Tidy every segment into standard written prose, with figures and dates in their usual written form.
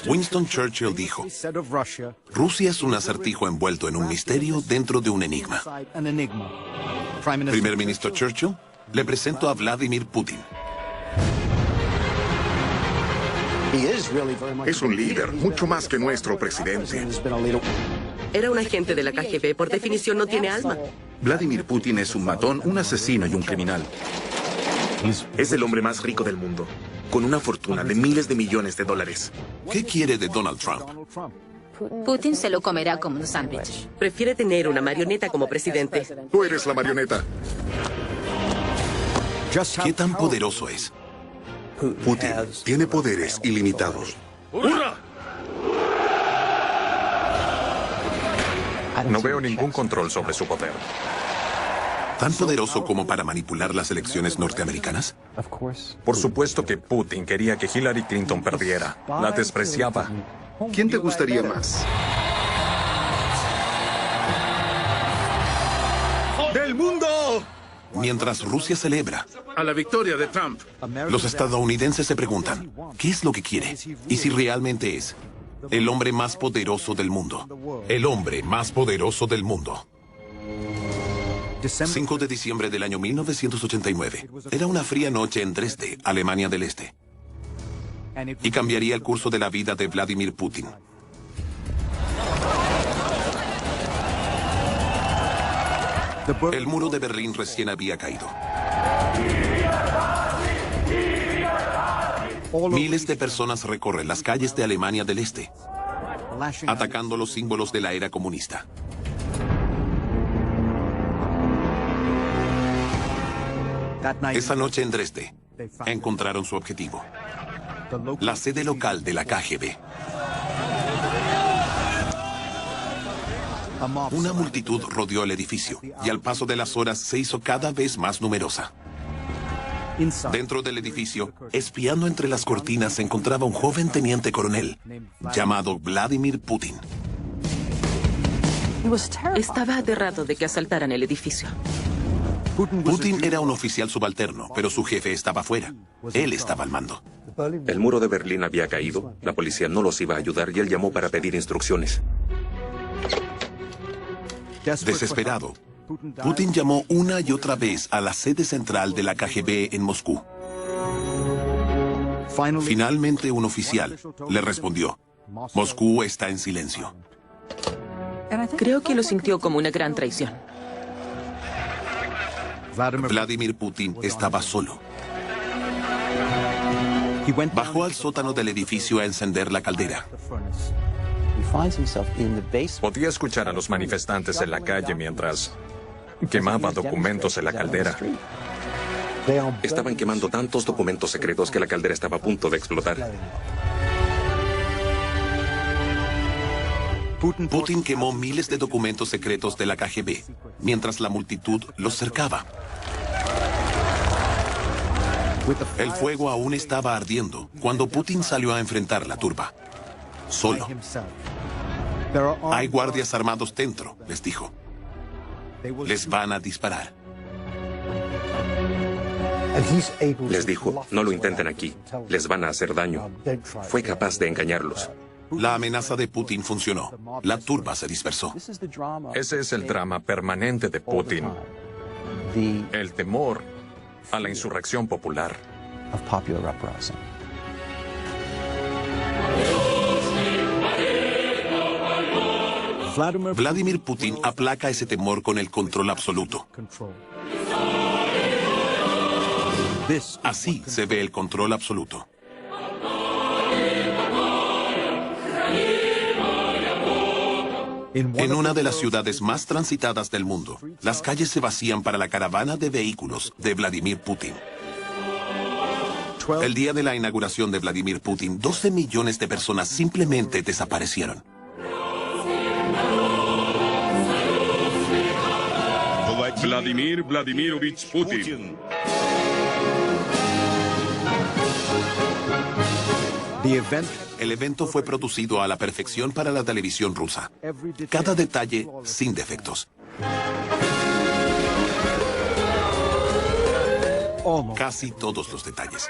Winston Churchill dijo: Rusia es un acertijo envuelto en un misterio dentro de un enigma. Primer ministro Churchill, le presento a Vladimir Putin. Es un líder, mucho más que nuestro presidente. Era un agente de la KGB, por definición no tiene alma. Vladimir Putin es un matón, un asesino y un criminal. Es el hombre más rico del mundo, con una fortuna de miles de millones de dólares. ¿Qué quiere de Donald Trump? Putin se lo comerá como un sándwich. Prefiere tener una marioneta como presidente. Tú eres la marioneta. ¿Qué tan poderoso es? Putin tiene poderes ilimitados. No veo ningún control sobre su poder. ¿Tan poderoso como para manipular las elecciones norteamericanas? Por supuesto que Putin quería que Hillary Clinton perdiera. La despreciaba. ¿Quién te gustaría más? ¡Del mundo! Mientras Rusia celebra, A la victoria de Trump. los estadounidenses se preguntan, ¿qué es lo que quiere? Y si realmente es el hombre más poderoso del mundo. El hombre más poderoso del mundo. 5 de diciembre del año 1989. Era una fría noche en Dresde, Alemania del Este. Y cambiaría el curso de la vida de Vladimir Putin. El muro de Berlín recién había caído. Miles de personas recorren las calles de Alemania del Este, atacando los símbolos de la era comunista. Esa noche en Dresde, encontraron su objetivo: la sede local de la KGB. Una multitud rodeó el edificio y al paso de las horas se hizo cada vez más numerosa. Dentro del edificio, espiando entre las cortinas, se encontraba un joven teniente coronel llamado Vladimir Putin. Estaba aterrado de que asaltaran el edificio. Putin era un oficial subalterno, pero su jefe estaba fuera. Él estaba al mando. El muro de Berlín había caído, la policía no los iba a ayudar y él llamó para pedir instrucciones. Desesperado, Putin llamó una y otra vez a la sede central de la KGB en Moscú. Finalmente, un oficial le respondió: Moscú está en silencio. Creo que lo sintió como una gran traición. Vladimir Putin estaba solo. Bajó al sótano del edificio a encender la caldera. Podía escuchar a los manifestantes en la calle mientras quemaba documentos en la caldera. Estaban quemando tantos documentos secretos que la caldera estaba a punto de explotar. Putin quemó miles de documentos secretos de la KGB, mientras la multitud los cercaba. El fuego aún estaba ardiendo cuando Putin salió a enfrentar la turba. Solo. Hay guardias armados dentro, les dijo. Les van a disparar. Les dijo, no lo intenten aquí, les van a hacer daño. Fue capaz de engañarlos. La amenaza de Putin funcionó. La turba se dispersó. Ese es el drama permanente de Putin. El temor a la insurrección popular. Vladimir Putin aplaca ese temor con el control absoluto. Así se ve el control absoluto. En una de las ciudades más transitadas del mundo, las calles se vacían para la caravana de vehículos de Vladimir Putin. El día de la inauguración de Vladimir Putin, 12 millones de personas simplemente desaparecieron. Vladimir Vladimirovich Putin. El evento fue producido a la perfección para la televisión rusa. Cada detalle sin defectos. Casi todos los detalles.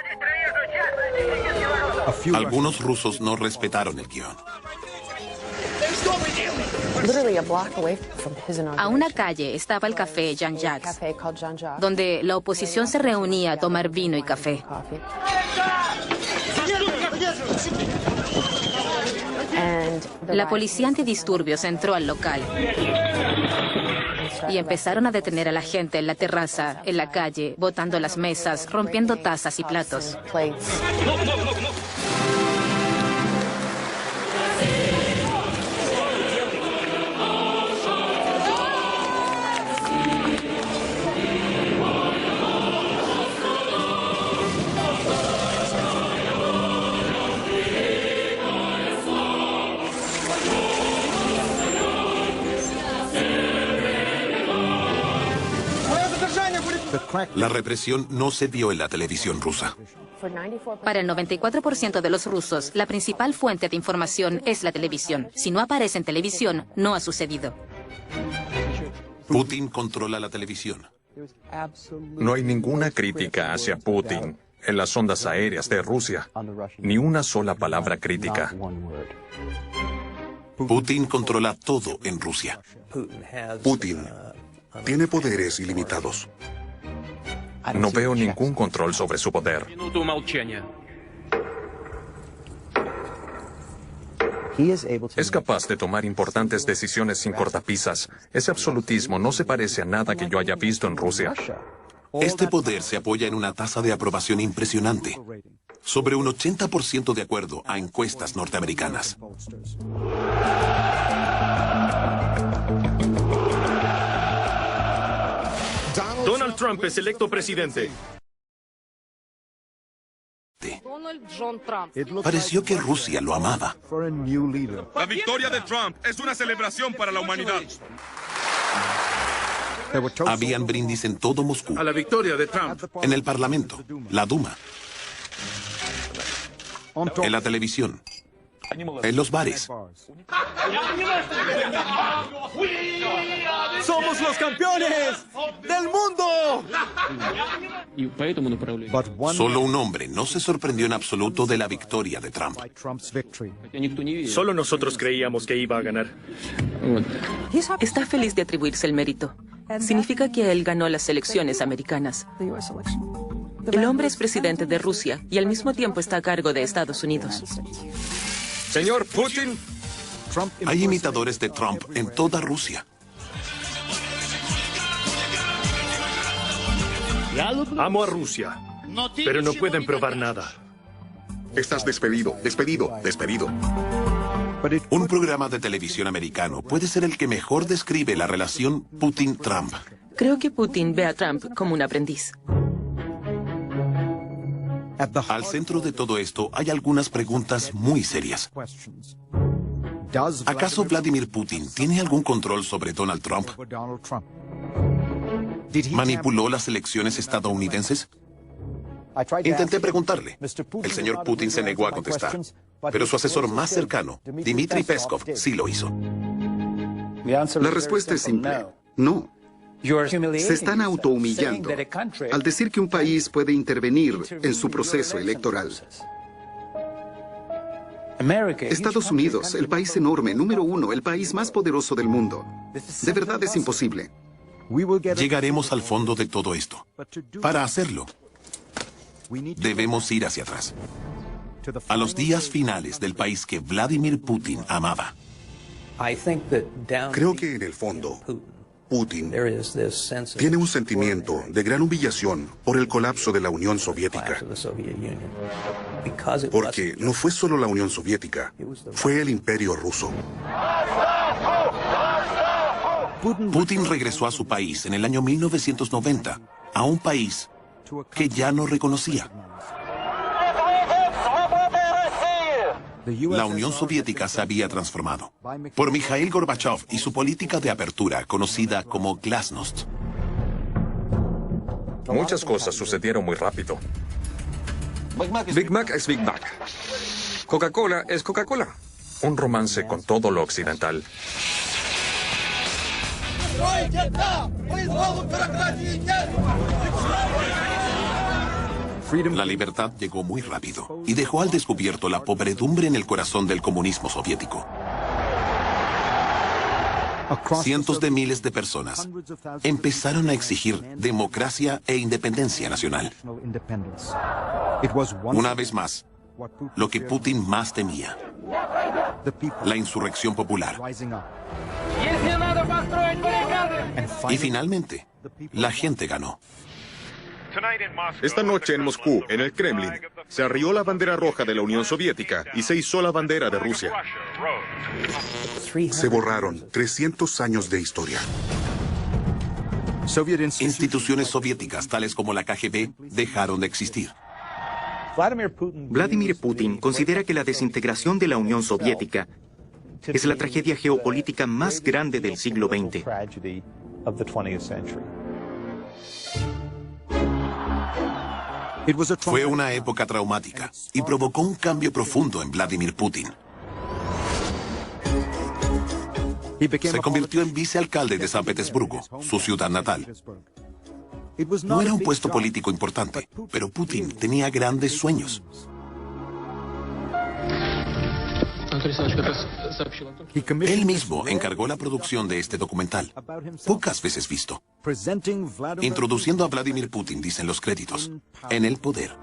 Algunos rusos no respetaron el guión. A una calle estaba el café Jean-Jacques, donde la oposición se reunía a tomar vino y café. La policía antidisturbios entró al local y empezaron a detener a la gente en la terraza, en la calle, botando las mesas, rompiendo tazas y platos. La represión no se vio en la televisión rusa. Para el 94% de los rusos, la principal fuente de información es la televisión. Si no aparece en televisión, no ha sucedido. Putin controla la televisión. No hay ninguna crítica hacia Putin en las ondas aéreas de Rusia. Ni una sola palabra crítica. Putin controla todo en Rusia. Putin tiene poderes ilimitados. No veo ningún control sobre su poder. Es capaz de tomar importantes decisiones sin cortapisas. Ese absolutismo no se parece a nada que yo haya visto en Rusia. Este poder se apoya en una tasa de aprobación impresionante, sobre un 80% de acuerdo a encuestas norteamericanas. Donald Trump es electo presidente. Pareció que Rusia lo amaba. La victoria de Trump es una celebración para la humanidad. Habían brindis en todo Moscú. A la victoria de Trump. En el Parlamento, la Duma, en la televisión, en los bares. ¡Somos los campeones del mundo! Solo un hombre no se sorprendió en absoluto de la victoria de Trump. Solo nosotros creíamos que iba a ganar. Está feliz de atribuirse el mérito. Significa que él ganó las elecciones americanas. El hombre es presidente de Rusia y al mismo tiempo está a cargo de Estados Unidos. Señor Putin. Hay imitadores de Trump en toda Rusia. Amo a Rusia, pero no pueden probar nada. Estás despedido, despedido, despedido. Un programa de televisión americano puede ser el que mejor describe la relación Putin-Trump. Creo que Putin ve a Trump como un aprendiz. Al centro de todo esto hay algunas preguntas muy serias. ¿Acaso Vladimir Putin tiene algún control sobre Donald Trump? ¿Manipuló las elecciones estadounidenses? Intenté preguntarle. El señor Putin se negó a contestar, pero su asesor más cercano, Dmitry Peskov, sí lo hizo. La respuesta es simple. No. Se están autohumillando al decir que un país puede intervenir en su proceso electoral. Estados Unidos, el país enorme, número uno, el país más poderoso del mundo. De verdad es imposible. Llegaremos al fondo de todo esto. Para hacerlo, debemos ir hacia atrás, a los días finales del país que Vladimir Putin amaba. Creo que en el fondo, Putin tiene un sentimiento de gran humillación por el colapso de la Unión Soviética. Porque no fue solo la Unión Soviética, fue el Imperio Ruso. Putin regresó a su país en el año 1990, a un país que ya no reconocía. La Unión Soviética se había transformado por Mikhail Gorbachev y su política de apertura, conocida como Glasnost. Muchas cosas sucedieron muy rápido. Big Mac es Big Mac. Coca-Cola es Coca-Cola. Un romance con todo lo occidental. La libertad llegó muy rápido y dejó al descubierto la podredumbre en el corazón del comunismo soviético. Cientos de miles de personas empezaron a exigir democracia e independencia nacional. Una vez más, lo que Putin más temía: la insurrección popular. Y finalmente, la gente ganó. Esta noche en Moscú, en el Kremlin, se arrió la bandera roja de la Unión Soviética y se izó la bandera de Rusia. Se borraron 300 años de historia. Instituciones soviéticas, tales como la KGB, dejaron de existir. Vladimir Putin considera que la desintegración de la Unión Soviética es la tragedia geopolítica más grande del siglo XX. Fue una época traumática y provocó un cambio profundo en Vladimir Putin. Se convirtió en vicealcalde de San Petersburgo, su ciudad natal. No era un puesto político importante, pero Putin tenía grandes sueños. Él mismo encargó la producción de este documental, pocas veces visto, introduciendo a Vladimir Putin, dicen los créditos, en el poder.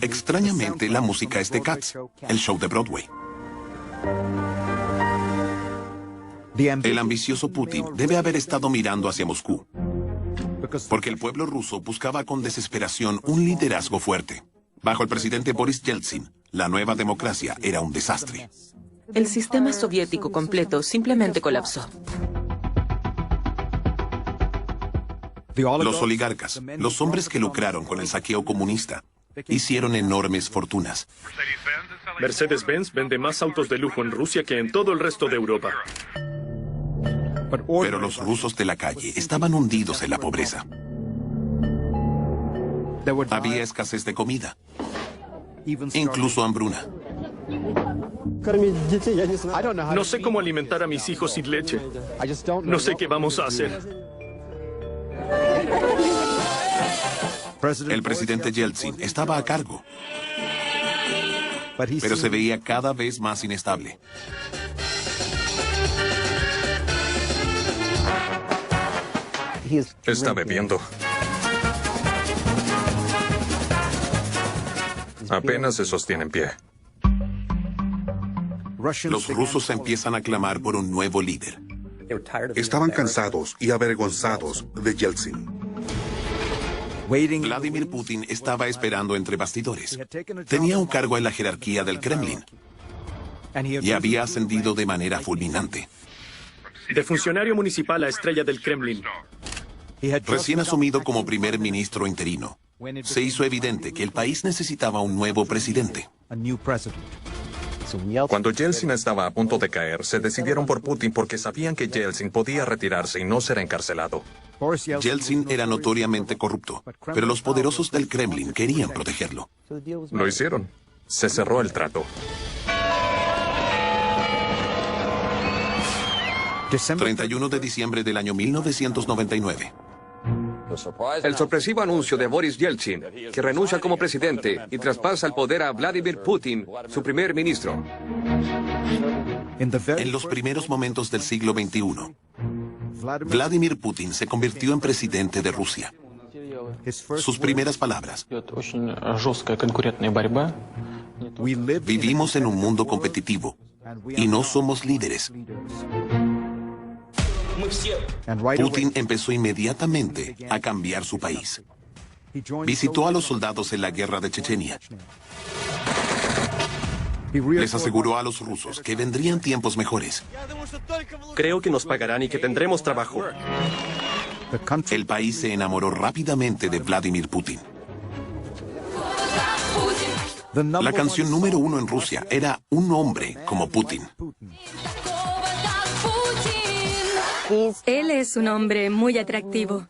Extrañamente, la música es de Cats, el show de Broadway. El ambicioso Putin debe haber estado mirando hacia Moscú, porque el pueblo ruso buscaba con desesperación un liderazgo fuerte. Bajo el presidente Boris Yeltsin, la nueva democracia era un desastre. El sistema soviético completo simplemente colapsó. Los oligarcas, los hombres que lucraron con el saqueo comunista, hicieron enormes fortunas. Mercedes-Benz vende más autos de lujo en Rusia que en todo el resto de Europa. Pero los rusos de la calle estaban hundidos en la pobreza. Había escasez de comida, incluso hambruna. No sé cómo alimentar a mis hijos sin leche. No sé qué vamos a hacer. El presidente Yeltsin estaba a cargo, pero se veía cada vez más inestable. Está bebiendo. Apenas se sostiene en pie. Los rusos empiezan a clamar por un nuevo líder. Estaban cansados y avergonzados de Yeltsin. Vladimir Putin estaba esperando entre bastidores. Tenía un cargo en la jerarquía del Kremlin y había ascendido de manera fulminante. De funcionario municipal a estrella del Kremlin. Recién asumido como primer ministro interino, se hizo evidente que el país necesitaba un nuevo presidente. Cuando Yeltsin estaba a punto de caer, se decidieron por Putin porque sabían que Yeltsin podía retirarse y no ser encarcelado. Yeltsin era notoriamente corrupto, pero los poderosos del Kremlin querían protegerlo. Lo hicieron. Se cerró el trato. 31 de diciembre del año 1999. El sorpresivo anuncio de Boris Yeltsin, que renuncia como presidente y traspasa el poder a Vladimir Putin, su primer ministro. En los primeros momentos del siglo XXI, Vladimir Putin se convirtió en presidente de Rusia. Sus primeras palabras: vivimos en un mundo competitivo y no somos líderes. Putin empezó inmediatamente a cambiar su país. Visitó a los soldados en la guerra de Chechenia. Les aseguró a los rusos que vendrían tiempos mejores. Creo que nos pagarán y que tendremos trabajo. El país se enamoró rápidamente de Vladimir Putin. La canción número 1 en Rusia era Un hombre como Putin. Él es un hombre muy atractivo.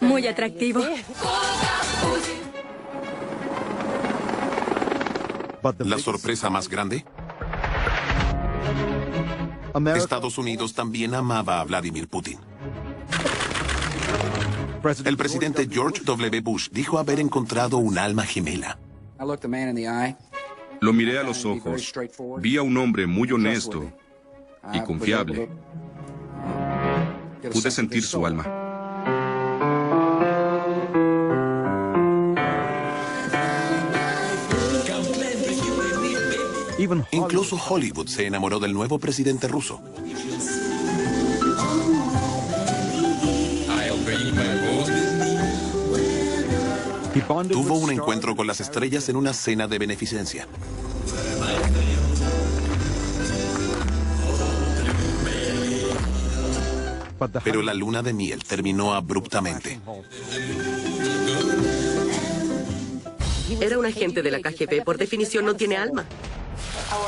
Muy atractivo. La sorpresa más grande: Estados Unidos también amaba a Vladimir Putin. El presidente George W. Bush dijo haber encontrado un alma gemela. Lo miré a los ojos. Vi a un hombre muy honesto y confiable. Pude sentir su alma. Incluso Hollywood se enamoró del nuevo presidente ruso. Tuvo un encuentro con las estrellas en una cena de beneficencia. Pero la luna de miel terminó abruptamente. Era un agente de la KGB, por definición no tiene alma.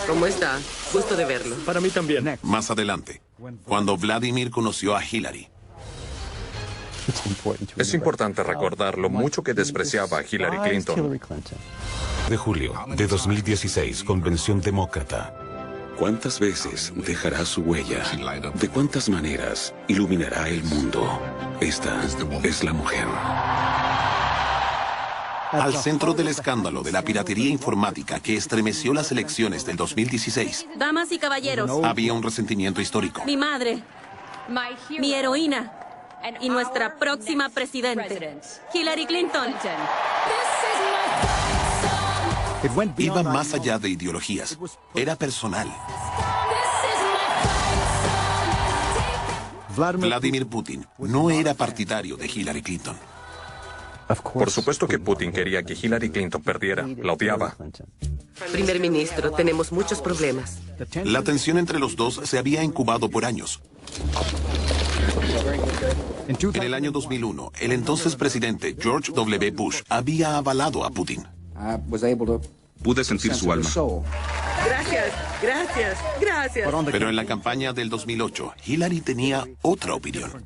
¿Cómo está? Gusto de verlo. Para mí también. Más adelante, cuando Vladimir conoció a Hillary. Es importante recordar lo mucho que despreciaba a Hillary Clinton. De julio de 2016, Convención Demócrata. ¿Cuántas veces dejará su huella? ¿De cuántas maneras iluminará el mundo? Esta es la mujer. Al centro del escándalo de la piratería informática que estremeció las elecciones del 2016, Damas y caballeros, había un resentimiento histórico. mi madre, mi heroína y nuestra próxima presidente, Hillary Clinton. Iba más allá de ideologías. Era personal. Vladimir Putin no era partidario de Hillary Clinton. Por supuesto que Putin quería que Hillary Clinton perdiera. La odiaba. Primer ministro, tenemos muchos problemas. La tensión entre los dos se había incubado por años. En el año 2001, el entonces presidente George W. Bush había avalado a Putin. Pude sentir su alma. Gracias, gracias, gracias. Pero en la campaña del 2008, Hillary tenía otra opinión.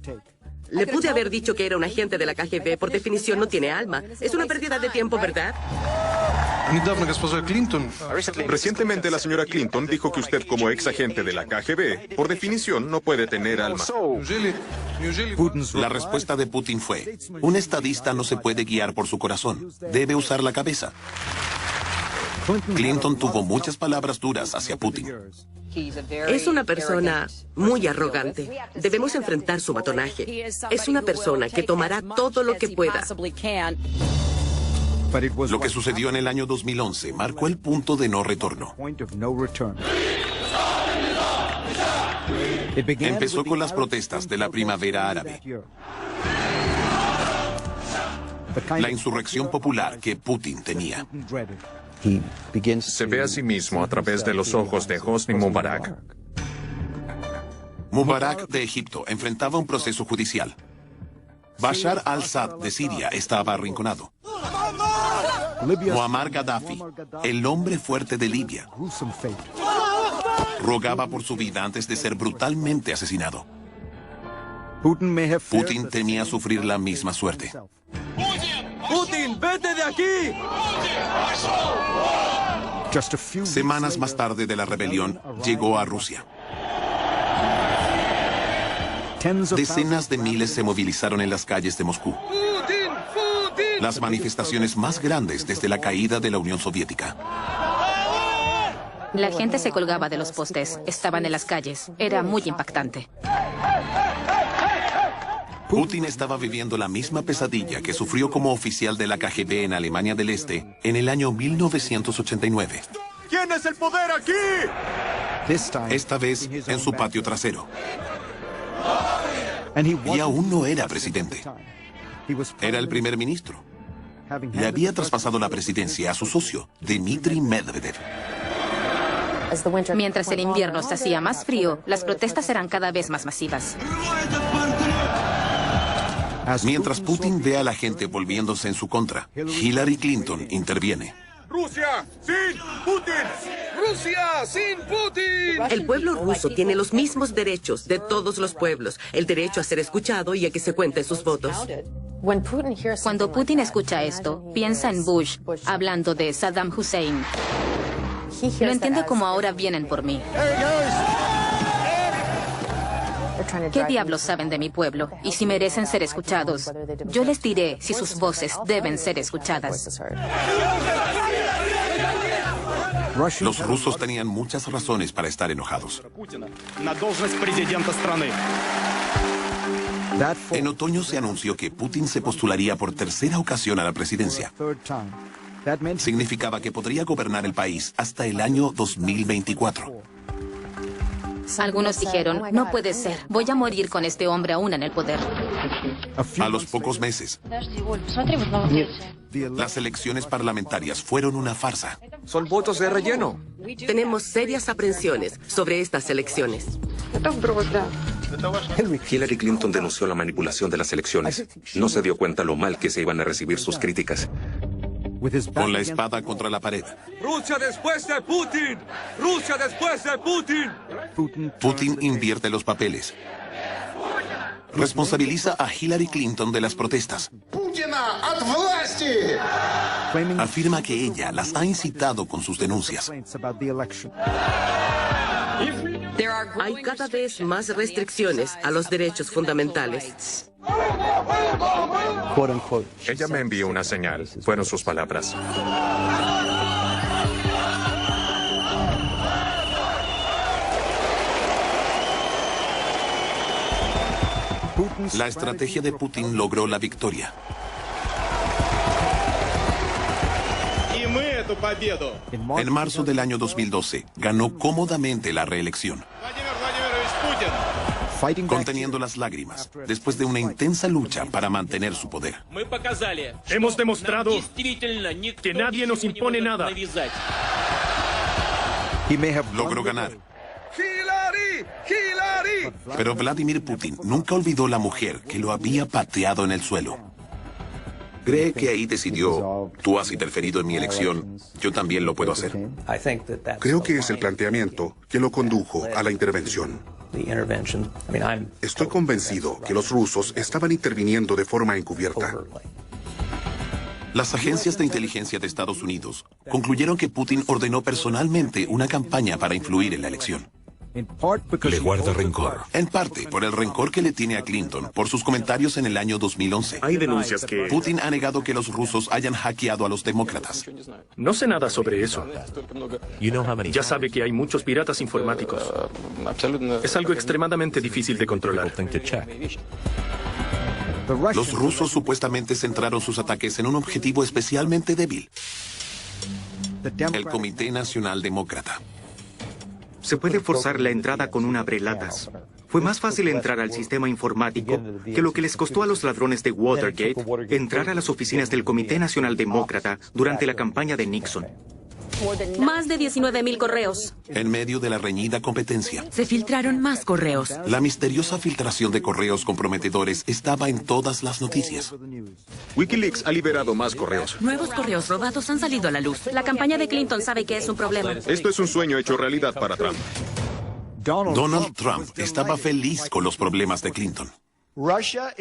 Le pude haber dicho que era un agente de la KGB. Por definición no tiene alma. Es una pérdida de tiempo, ¿verdad? Recientemente la señora Clinton dijo que usted como ex agente de la KGB, por definición, no puede tener alma. La respuesta de Putin fue: un estadista no se puede guiar por su corazón, debe usar la cabeza. Clinton tuvo muchas palabras duras hacia Putin. Es una persona muy arrogante. Debemos enfrentar su matonaje. Es una persona que tomará todo lo que pueda. Lo que sucedió en el año 2011 marcó el punto de no retorno. Empezó con las protestas de la primavera árabe. La insurrección popular que Putin temía. Se ve a sí mismo a través de los ojos de Hosni Mubarak. Mubarak de Egipto enfrentaba un proceso judicial. Bashar al-Assad de Siria estaba arrinconado. Muammar Gaddafi, el hombre fuerte de Libia, rogaba por su vida antes de ser brutalmente asesinado. Putin temía sufrir la misma suerte. ¡Putin, vete de aquí! Semanas más tarde de la rebelión, llegó a Rusia. Decenas de miles se movilizaron en las calles de Moscú. Las manifestaciones más grandes desde la caída de la Unión Soviética. La gente se colgaba de los postes, estaban en las calles. Era muy impactante. Putin estaba viviendo la misma pesadilla que sufrió como oficial de la KGB en Alemania del Este en el año 1989. ¿Quién es el poder aquí? Esta vez en su patio trasero. Y aún no era presidente. Era el primer ministro. Le había traspasado la presidencia a su socio, Dmitry Medvedev. Mientras el invierno se hacía más frío, las protestas eran cada vez más masivas. Mientras Putin ve a la gente volviéndose en su contra, Hillary Clinton interviene. ¡Rusia sin Putin! ¡Rusia sin Putin! El pueblo ruso tiene los mismos derechos de todos los pueblos. El derecho a ser escuchado y a que se cuenten sus votos. Cuando Putin escucha esto, piensa en Bush, hablando de Saddam Hussein. Lo entiende como ahora vienen por mí. ¿Qué diablos saben de mi pueblo? Y si merecen ser escuchados. Yo les diré si sus voces deben ser escuchadas. Los rusos tenían muchas razones para estar enojados. En otoño se anunció que Putin se postularía por tercera ocasión a la presidencia. Significaba que podría gobernar el país hasta el año 2024. Algunos dijeron, no puede ser, voy a morir con este hombre aún en el poder. A los pocos meses, las elecciones parlamentarias fueron una farsa. Son votos de relleno. Tenemos serias aprensiones sobre estas elecciones. Hillary Clinton denunció la manipulación de las elecciones. No se dio cuenta lo mal que se iban a recibir sus críticas. Con la espada contra la pared. ¡Rusia después de Putin! ¡Rusia después de Putin! Putin invierte los papeles. Responsabiliza a Hillary Clinton de las protestas. Afirma que ella las ha incitado con sus denuncias. Hay cada vez más restricciones a los derechos fundamentales. Ella me envió una señal. Fueron sus palabras. La estrategia de Putin logró la victoria. En marzo del año 2012, ganó cómodamente la reelección, conteniendo las lágrimas, después de una intensa lucha para mantener su poder. Hemos demostrado que nadie nos impone nada. Logró ganar. ¡Hillary! Pero Vladimir Putin nunca olvidó la mujer que lo había pateado en el suelo. Cree que ahí decidió, tú has interferido en mi elección, yo también lo puedo hacer. Creo que es el planteamiento que lo condujo a la intervención. Estoy convencido que los rusos estaban interviniendo de forma encubierta. Las agencias de inteligencia de Estados Unidos concluyeron que Putin ordenó personalmente una campaña para influir en la elección. Le guarda rencor. En parte por el rencor que le tiene a Clinton por sus comentarios en el año 2011. Hay denuncias que... Putin ha negado que los rusos hayan hackeado a los demócratas. No sé nada sobre eso. Ya sabe que hay muchos piratas informáticos. Es algo extremadamente difícil de controlar. Los rusos supuestamente centraron sus ataques en un objetivo especialmente débil: el Comité Nacional Demócrata. Se puede forzar la entrada con un abrelatas. Fue más fácil entrar al sistema informático que lo que les costó a los ladrones de Watergate entrar a las oficinas del Comité Nacional Demócrata durante la campaña de Nixon. Más de 19,000 correos. En medio de la reñida competencia, Se filtraron más correos. la misteriosa filtración de correos comprometedores estaba en todas las noticias. Wikileaks ha liberado más correos. Nuevos correos robados han salido a la luz. La campaña de Clinton sabe que es un problema. Esto es un sueño hecho realidad para Trump. Donald Trump estaba feliz con los problemas de Clinton. Rusia,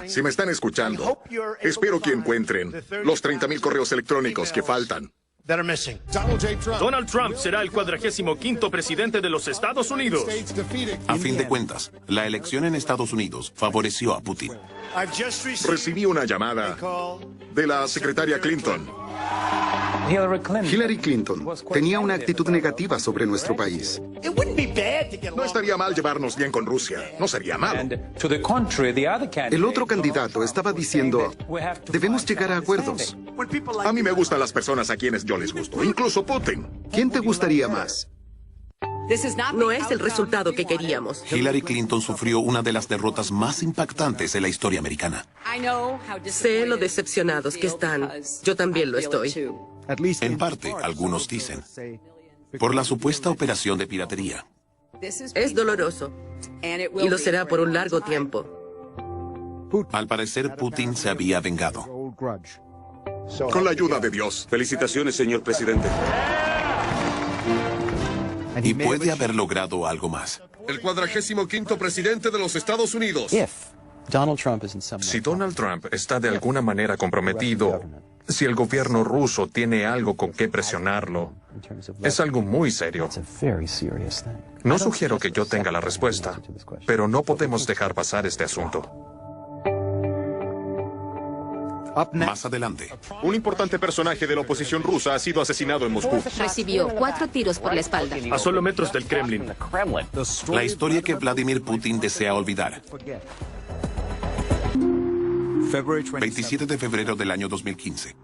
si me están escuchando, espero que encuentren los 30,000 correos electrónicos que faltan. Donald Trump será el 45º presidente de los Estados Unidos. A fin de cuentas, la elección en Estados Unidos favoreció a Putin. Recibí una llamada de la secretaria Clinton. Hillary Clinton tenía una actitud negativa sobre nuestro país. No estaría mal llevarnos bien con Rusia. No sería malo. El otro candidato estaba diciendo, debemos llegar a acuerdos. A mí me gustan las personas a quienes yo les gusto, incluso Putin. ¿Quién te gustaría más? No es el resultado que queríamos. Hillary Clinton sufrió una de las derrotas más impactantes de la historia americana. Sé lo decepcionados que están. Yo también lo estoy. En parte, algunos dicen, por la supuesta operación de piratería. Es doloroso. Y lo será por un largo tiempo. Al parecer, Putin se había vengado. Con la ayuda de Dios. Felicitaciones, señor presidente. Y puede haber logrado algo más. El 45º presidente de los Estados Unidos. Si Donald Trump está de alguna manera comprometido, si el gobierno ruso tiene algo con qué presionarlo, Es algo muy serio. No sugiero que yo tenga la respuesta, pero no podemos dejar pasar este asunto. Más adelante, un importante personaje de la oposición rusa ha sido asesinado en Moscú. Recibió 4 tiros por la espalda. A solo metros del Kremlin. La historia que Vladimir Putin desea olvidar. 27 de febrero del año 2015.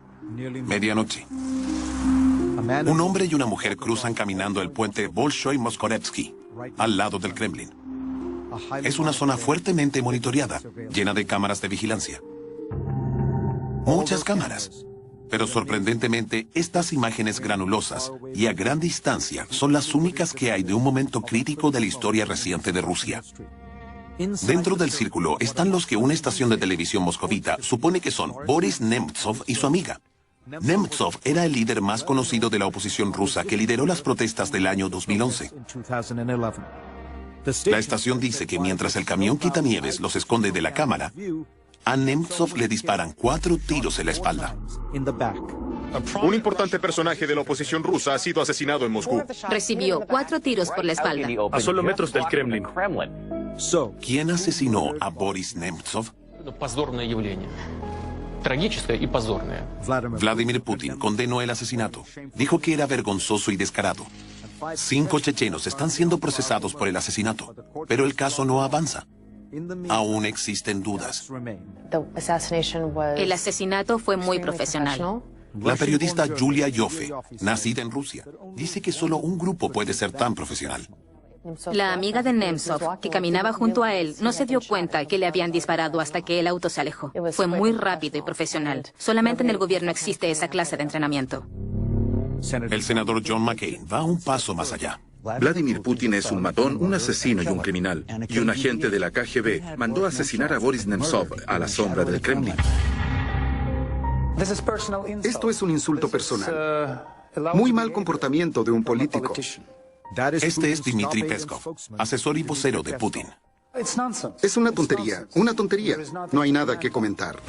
Medianoche. Un hombre y una mujer cruzan caminando el puente Bolshoi-Moskorevsky, al lado del Kremlin. Es una zona fuertemente monitoreada, llena de cámaras de vigilancia. Muchas cámaras. Pero sorprendentemente, estas imágenes granulosas y a gran distancia son las únicas que hay de un momento crítico de la historia reciente de Rusia. Dentro del círculo están los que una estación de televisión moscovita supone que son Boris Nemtsov y su amiga. Nemtsov era el líder más conocido de la oposición rusa que lideró las protestas del año 2011. La estación dice que mientras el camión quitanieves los esconde de la cámara, a Nemtsov le disparan 4 tiros en la espalda. Un importante personaje de la oposición rusa ha sido asesinado en Moscú. Recibió 4 tiros por la espalda. A solo metros del Kremlin. ¿Quién asesinó a Boris Nemtsov? Vladimir Putin condenó el asesinato. Dijo que era vergonzoso y descarado. 5 chechenos están siendo procesados por el asesinato, pero el caso no avanza. Aún existen dudas. El asesinato fue muy profesional. La periodista Yulia Yoffe, nacida en Rusia, dice que solo un grupo puede ser tan profesional. La amiga de Nemtsov, que caminaba junto a él, no se dio cuenta que le habían disparado hasta que el auto se alejó. Fue muy rápido y profesional. Solamente en el gobierno existe esa clase de entrenamiento. El senador John McCain va un paso más allá. Vladimir Putin es un matón, un asesino y un criminal. Y un agente de la KGB mandó a asesinar a Boris Nemtsov a la sombra del Kremlin. Esto es un insulto personal. Muy mal comportamiento de un político. Este es Dmitry Peskov, asesor y vocero de Putin. Es una tontería, una tontería. No hay nada que comentar.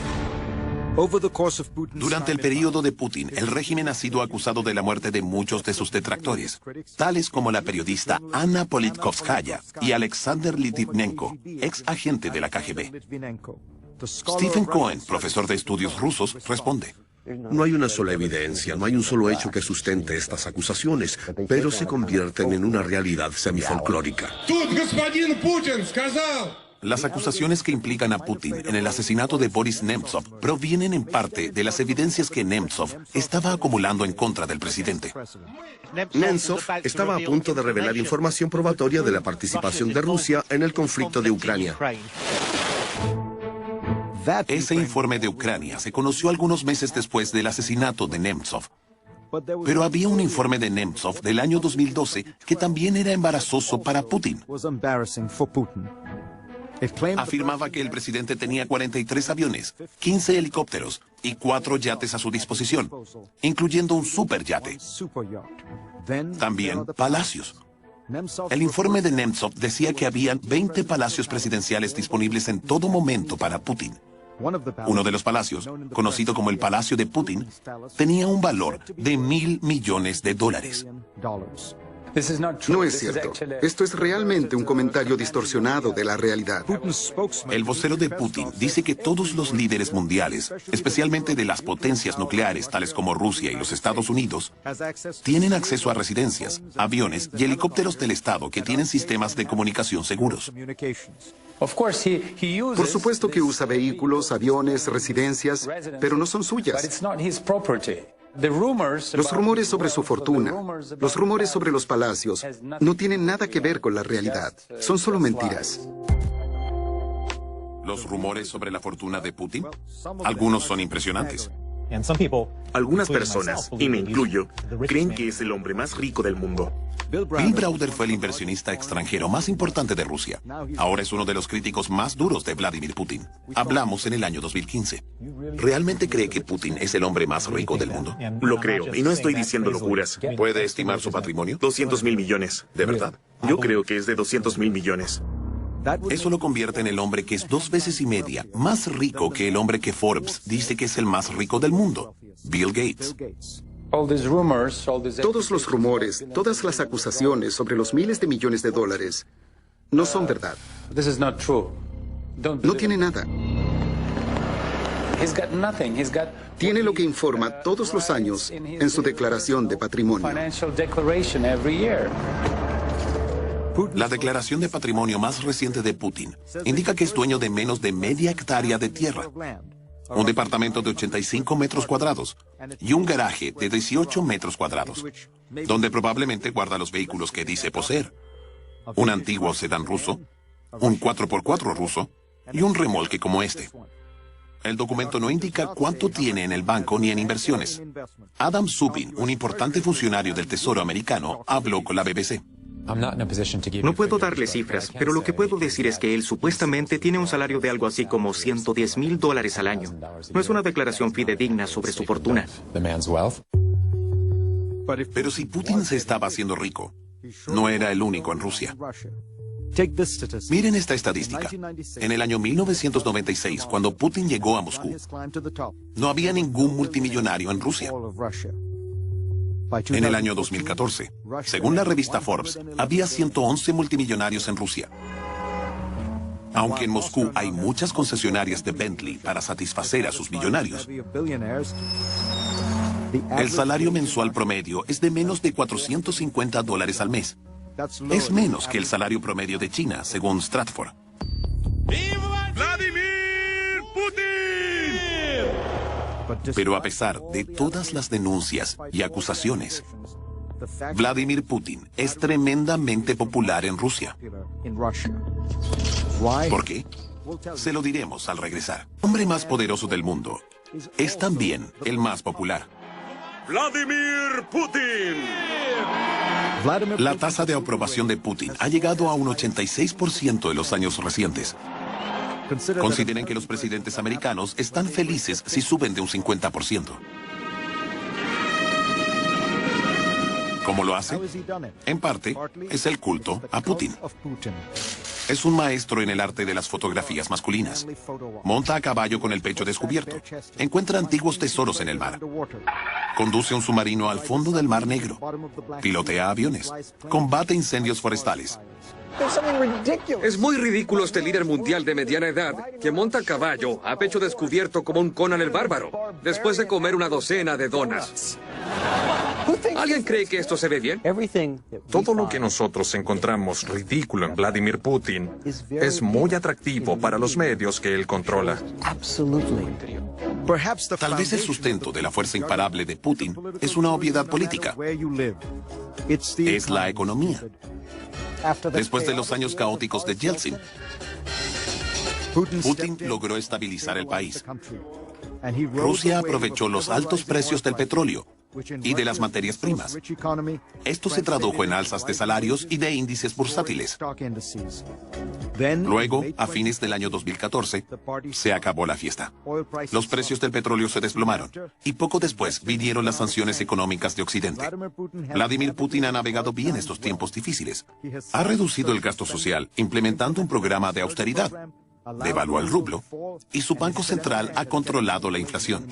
Durante el periodo de Putin, el régimen ha sido acusado de la muerte de muchos de sus detractores, tales como la periodista Anna Politkovskaya y Alexander Litvinenko, ex agente de la KGB. Stephen Cohen, profesor de estudios rusos, responde. No hay una sola evidencia, no hay un solo hecho que sustente estas acusaciones, pero se convierten en una realidad semifolclórica. Las acusaciones que implican a Putin en el asesinato de Boris Nemtsov provienen en parte de las evidencias que Nemtsov estaba acumulando en contra del presidente. Nemtsov estaba a punto de revelar información probatoria de la participación de Rusia en el conflicto de Ucrania. Ese informe de Ucrania se conoció algunos meses después del asesinato de Nemtsov. Pero había un informe de Nemtsov del año 2012 que también era embarazoso para Putin. Afirmaba que el presidente tenía 43 aviones, 15 helicópteros y 4 yates a su disposición, incluyendo un superyate. También palacios. El informe de Nemtsov decía que habían 20 palacios presidenciales disponibles en todo momento para Putin. Uno de los palacios, conocido como el Palacio de Putin, tenía un valor de $1.000 millones. No es cierto. Esto es realmente un comentario distorsionado de la realidad. El vocero de Putin dice que todos los líderes mundiales, especialmente de las potencias nucleares tales como Rusia y los Estados Unidos, tienen acceso a residencias, aviones y helicópteros del Estado que tienen sistemas de comunicación seguros. Por supuesto que usa vehículos, aviones, residencias, pero no son suyas. Los rumores sobre su fortuna, los rumores sobre los palacios, no tienen nada que ver con la realidad. Son solo mentiras. ¿Los rumores sobre la fortuna de Putin? Algunos son impresionantes. Algunas personas, y me incluyo, creen que es el hombre más rico del mundo. Bill Browder fue el inversionista extranjero más importante de Rusia. Ahora es uno de los críticos más duros de Vladimir Putin. Hablamos en el año 2015. ¿Realmente cree que Putin es el hombre más rico del mundo? Lo creo, y no estoy diciendo locuras. ¿Puede estimar su patrimonio? 200.000 millones. ¿De verdad? Yo creo que es de 200.000 millones. Eso lo convierte en el hombre que es 2 veces y media más rico que el hombre que Forbes dice que es el más rico del mundo, Bill Gates. Todos los rumores, todas las acusaciones sobre los miles de millones de dólares no son verdad. No tiene nada. Tiene lo que informa todos los años en su declaración de patrimonio. La declaración de patrimonio más reciente de Putin indica que es dueño de menos de media hectárea de tierra, un departamento de 85 metros cuadrados y un garaje de 18 metros cuadrados, donde probablemente guarda los vehículos que dice poseer, un antiguo sedán ruso, un 4x4 ruso y un remolque como este. El documento no indica cuánto tiene en el banco ni en inversiones. Adam Szubin, un importante funcionario del Tesoro americano, habló con la BBC. No puedo darle cifras, pero lo que puedo decir es que él supuestamente tiene un salario de algo así como $110,000 al año. No es una declaración fidedigna sobre su fortuna. Pero si Putin se estaba haciendo rico, no era el único en Rusia. Miren esta estadística. En el año 1996, cuando Putin llegó a Moscú, no había ningún multimillonario en Rusia. En el año 2014, según la revista Forbes, había 111 multimillonarios en Rusia. Aunque en Moscú hay muchas concesionarias de Bentley para satisfacer a sus millonarios, el salario mensual promedio es de menos de $450 al mes. Es menos que el salario promedio de China, según Stratfor. ¡Vladimir Putin! Pero a pesar de todas las denuncias y acusaciones, Vladimir Putin es tremendamente popular en Rusia. ¿Por qué? Se lo diremos al regresar. El hombre más poderoso del mundo es también el más popular. ¡Vladimir Putin! La tasa de aprobación de Putin ha llegado a un 86% en los años recientes. Consideren que los presidentes americanos están felices si suben de un 50%. ¿Cómo lo hace? En parte, es el culto a Putin. Es un maestro en el arte de las fotografías masculinas. Monta a caballo con el pecho descubierto. Encuentra antiguos tesoros en el mar. Conduce un submarino al fondo del Mar Negro. Pilotea aviones. Combate incendios forestales. Es muy ridículo este líder mundial de mediana edad que monta a caballo a pecho descubierto como un Conan el Bárbaro, después de comer una docena de donas. ¿Alguien cree que esto se ve bien? Todo lo que nosotros encontramos ridículo en Vladimir Putin es muy atractivo para los medios que él controla. Tal vez el sustento de la fuerza imparable de Putin es una obviedad política. Es la economía. Después de los años caóticos de Yeltsin, Putin logró estabilizar el país. Rusia aprovechó los altos precios del petróleo y de las materias primas. Esto se tradujo en alzas de salarios y de índices bursátiles. Luego, a fines del año 2014, se acabó la fiesta. Los precios del petróleo se desplomaron y poco después vinieron las sanciones económicas de Occidente. Vladimir Putin ha navegado bien estos tiempos difíciles. Ha reducido el gasto social implementando un programa de austeridad, devaluó el rublo y su banco central ha controlado la inflación.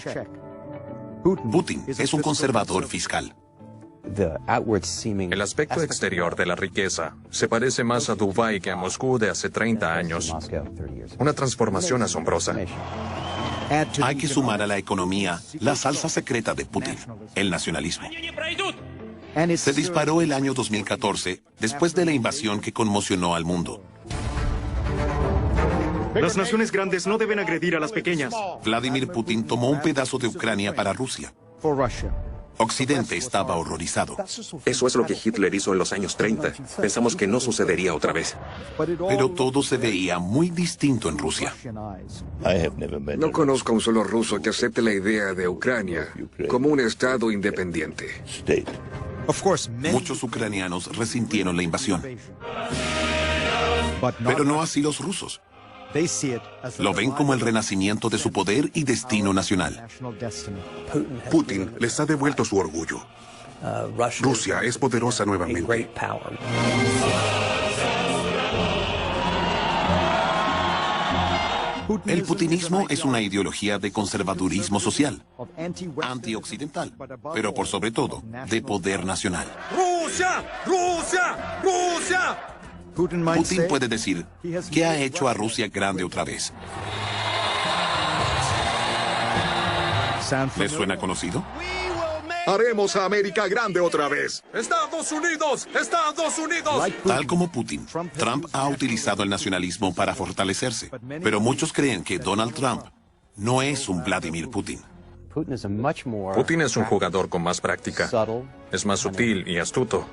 Putin es un conservador fiscal. El aspecto exterior de la riqueza se parece más a Dubái que a Moscú de hace 30 años. Una transformación asombrosa. Hay que sumar a la economía la salsa secreta de Putin, el nacionalismo. Se disparó el año 2014 después de la invasión que conmocionó al mundo. Las naciones grandes no deben agredir a las pequeñas. Vladimir Putin tomó un pedazo de Ucrania para Rusia. Occidente estaba horrorizado. Eso es lo que Hitler hizo en los años 30. Pensamos que no sucedería otra vez. Pero todo se veía muy distinto en Rusia. No conozco a un solo ruso que acepte la idea de Ucrania como un estado independiente. Muchos ucranianos resintieron la invasión. Pero no así los rusos. Lo ven como el renacimiento de su poder y destino nacional. Putin les ha devuelto su orgullo. Rusia es poderosa nuevamente. El putinismo es una ideología de conservadurismo social, antioccidental, pero por sobre todo, de poder nacional. ¡Rusia! ¡Rusia! ¡Rusia! Putin puede decir que ha hecho a Rusia grande otra vez. ¿Les suena conocido? Haremos a América grande otra vez. ¡Estados Unidos! ¡Estados Unidos! Tal como Putin, Trump ha utilizado el nacionalismo para fortalecerse. Pero muchos creen que Donald Trump no es un Vladimir Putin. Putin es un jugador con más práctica. Es más sutil y astuto.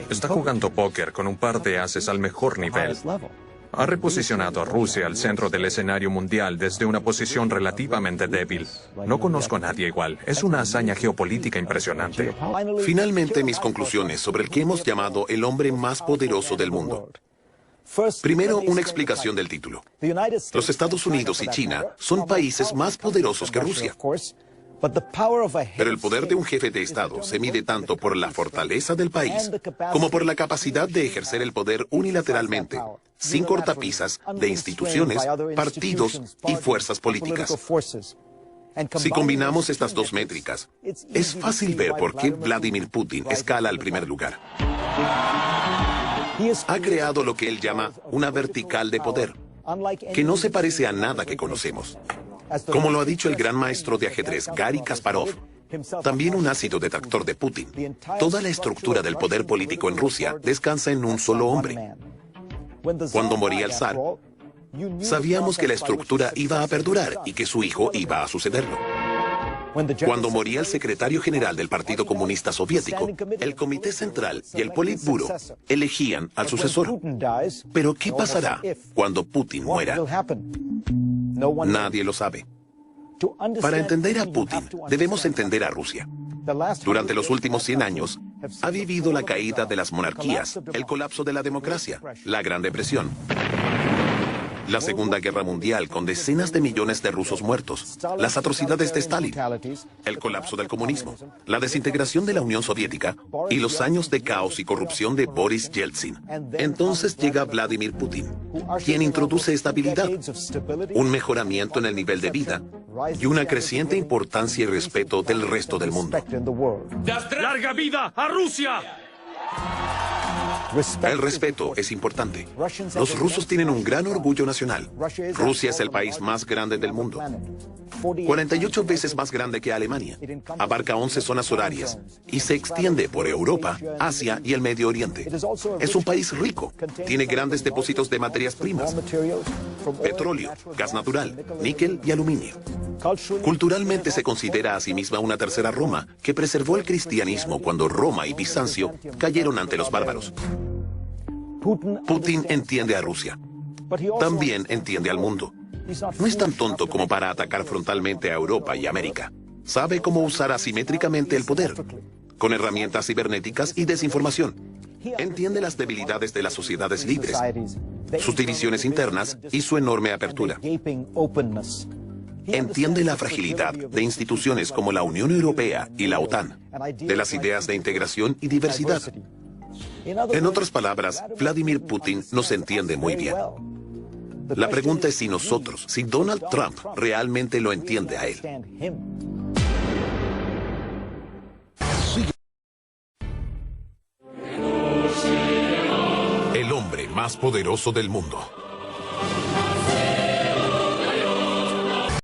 Está jugando póker con un par de ases al mejor nivel. Ha reposicionado a Rusia al centro del escenario mundial desde una posición relativamente débil. No conozco a nadie igual. Es una hazaña geopolítica impresionante. Finalmente, mis conclusiones sobre el que hemos llamado el hombre más poderoso del mundo. Primero, una explicación del título. Los Estados Unidos y China son países más poderosos que Rusia. Pero el poder de un jefe de Estado se mide tanto por la fortaleza del país como por la capacidad de ejercer el poder unilateralmente, sin cortapisas de instituciones, partidos y fuerzas políticas. Si combinamos estas dos métricas, es fácil ver por qué Vladimir Putin escala al primer lugar. Ha creado lo que él llama una vertical de poder, que no se parece a nada que conocemos. Como lo ha dicho el gran maestro de ajedrez Garry Kasparov, también un ácido detractor de Putin, toda la estructura del poder político en Rusia descansa en un solo hombre. Cuando moría el zar, sabíamos que la estructura iba a perdurar y que su hijo iba a sucederlo. Cuando moría el secretario general del Partido Comunista Soviético, el Comité Central y el Politburo elegían al sucesor. Pero ¿qué pasará cuando Putin muera? Nadie lo sabe. Para entender a Putin, debemos entender a Rusia. Durante los últimos 100 años, ha vivido la caída de las monarquías, el colapso de la democracia, la Gran Depresión, la Segunda Guerra Mundial con decenas de millones de rusos muertos, las atrocidades de Stalin, el colapso del comunismo, la desintegración de la Unión Soviética y los años de caos y corrupción de Boris Yeltsin. Entonces llega Vladimir Putin, quien introduce estabilidad, un mejoramiento en el nivel de vida y una creciente importancia y respeto del resto del mundo. ¡Larga vida a Rusia! El respeto es importante. Los rusos tienen un gran orgullo nacional. Rusia es el país más grande del mundo. 48 veces más grande que Alemania. Abarca 11 zonas horarias y se extiende por Europa, Asia y el Medio Oriente. Es un país rico. Tiene grandes depósitos de materias primas: petróleo, gas natural, níquel y aluminio. Culturalmente se considera a sí misma una tercera Roma que preservó el cristianismo cuando Roma y Bizancio cayeron ante los bárbaros. Putin entiende a Rusia. También entiende al mundo. No es tan tonto como para atacar frontalmente a Europa y América. Sabe cómo usar asimétricamente el poder, con herramientas cibernéticas y desinformación. Entiende las debilidades de las sociedades libres, sus divisiones internas y su enorme apertura. Entiende la fragilidad de instituciones como la Unión Europea y la OTAN, de las ideas de integración y diversidad. En otras palabras, Vladimir Putin nos entiende muy bien. La pregunta es si nosotros, si Donald Trump realmente lo entiende a él. El hombre más poderoso del mundo.